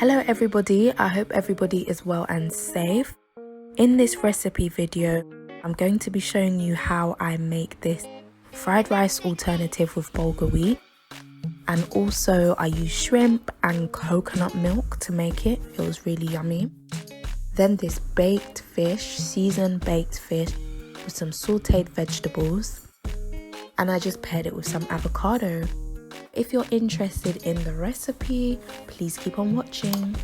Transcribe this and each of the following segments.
Hello everybody, I hope everybody is well and safe. In this recipe video, I'm going to be showing you how I make this fried rice alternative with Bulgar wheat. And also I use shrimp and coconut milk to make it. It was really yummy. Then this baked fish, seasoned baked fish with some sauteed vegetables. And I just paired it with some avocado. If you're interested in the recipe, please keep on watching.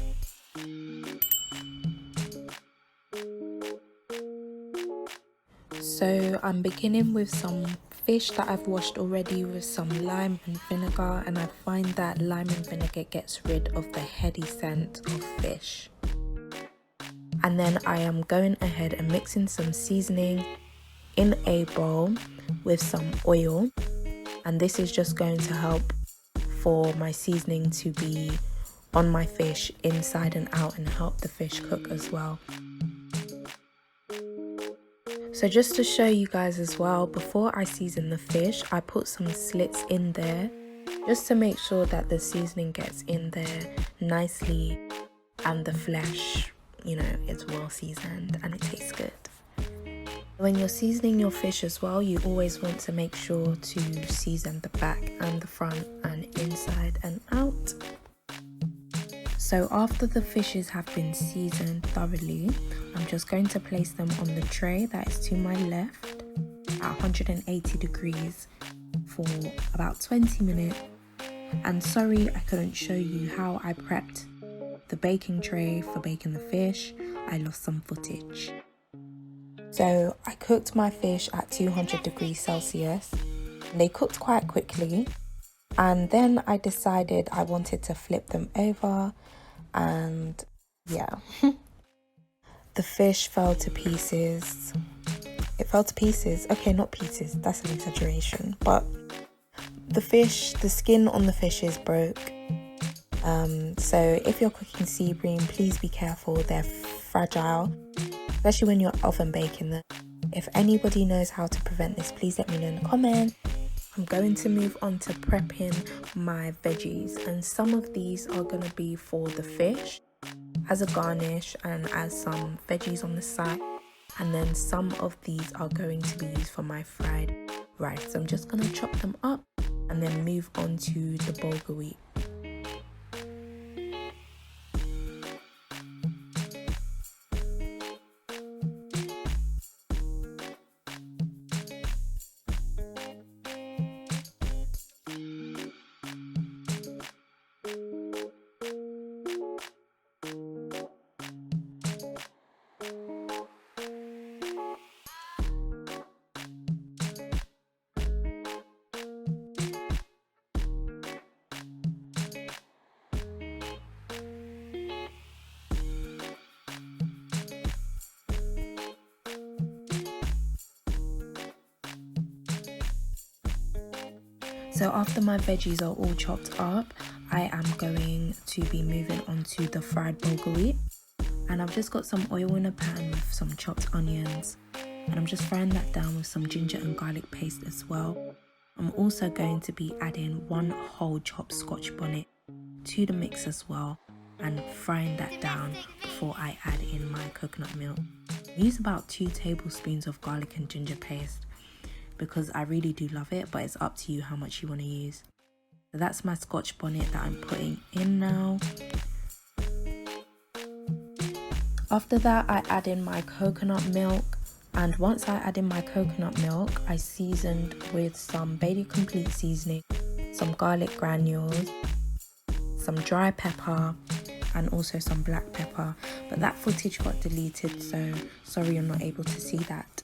So I'm beginning with some fish that I've washed already with some lime and vinegar, and I find that lime and vinegar gets rid of the heady scent of fish. And then I am going ahead and mixing some seasoning in a bowl with some oil, and this is just going to help for my seasoning to be on my fish inside and out and help the fish cook as well. So just to show you guys as well, before I season the fish, I put some slits in there just to make sure that the seasoning gets in there nicely and the flesh, is well seasoned and it tastes good. When you're seasoning your fish as well, you always want to make sure to season the back and the front and inside and out. So after the fishes have been seasoned thoroughly, I'm just going to place them on the tray that is to my left at 180 degrees for about 20 minutes. And sorry I couldn't show you how I prepped the baking tray for baking the fish. I lost some footage. So I cooked my fish at 200 degrees Celsius. They cooked quite quickly, and then I decided I wanted to flip them over, and yeah, the fish fell to pieces. It fell to pieces. Okay, not pieces, that's an exaggeration, but the skin on the fishes broke. So if you're cooking sea bream, please be careful, they're fragile, especially when you're oven baking them. If anybody knows how to prevent this, please let me know in the comments. I'm going to move on to prepping my veggies, and some of these are going to be for the fish as a garnish and as some veggies on the side, and then some of these are going to be used for my fried rice. So I'm just going to chop them up and then move on to the Bulgar wheat. So after my veggies are all chopped up, I am going to be moving on to the fried Bulgar wheat. And I've just got some oil in a pan with some chopped onions. And I'm just frying that down with some ginger and garlic paste as well. I'm also going to be adding one whole chopped Scotch bonnet to the mix as well, and frying that down before I add in my coconut milk. I use about 2 tablespoons of garlic and ginger paste because I really do love it, but it's up to you how much you want to use. So that's my Scotch bonnet that I'm putting in now. After that, I add in my coconut milk, and once I add in my coconut milk, I seasoned with some Badia complete seasoning, some garlic granules, some dry pepper, and also some black pepper, but that footage got deleted, so sorry you're not able to see that.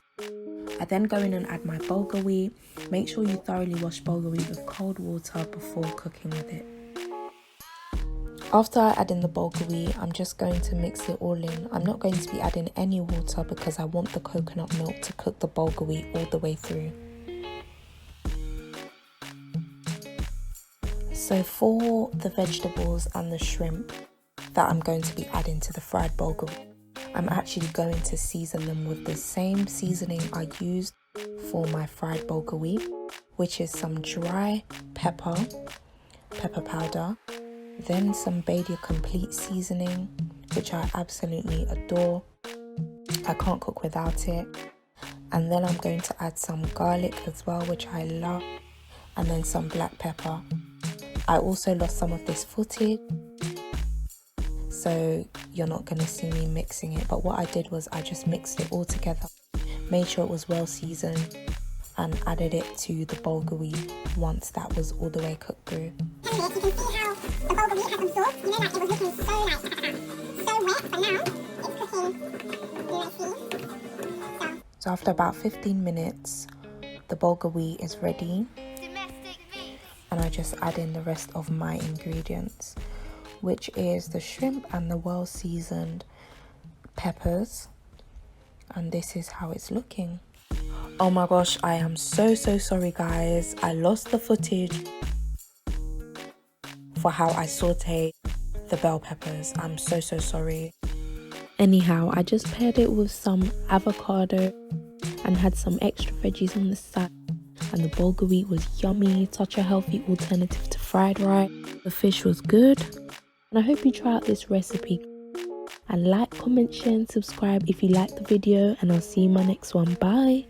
I then go in and add my Bulgar wheat. Make sure you thoroughly wash Bulgar wheat with cold water before cooking with it. After I add in the Bulgar wheat, I'm just going to mix it all in. I'm not going to be adding any water because I want the coconut milk to cook the Bulgar wheat all the way through. So for the vegetables and the shrimp that I'm going to be adding to the fried Bulgar wheat, I'm actually going to season them with the same seasoning I used for my fried Bulgar wheat, which is some dry pepper powder, then some Badia complete seasoning, which I absolutely adore. I can't cook without it. And then I'm going to add some garlic as well, which I love, and then some black pepper. I also lost some of this footage, so you're not going to see me mixing it, but what I did was I just mixed it all together, made sure it was well seasoned, and added it to the Bulgar wheat once that was all the way cooked through. You can see how the Bulgar wheat had some sauce. You know, like it was looking so wet, but now it's cooking. So after about 15 minutes, the Bulgar wheat is ready, and I just add in the rest of my ingredients, which is the shrimp and the well seasoned peppers, and this is how it's looking. Oh my gosh, I am so sorry guys, I lost the footage for how I sauteed the bell peppers. I'm so sorry. Anyhow, I just paired it with some avocado and had some extra veggies on the side, and the Bulgar wheat was yummy, such a healthy alternative to fried rice. The fish was good, and I hope you try out this recipe. And like, comment, share and subscribe if you liked the video, and I'll see you in my next one. Bye.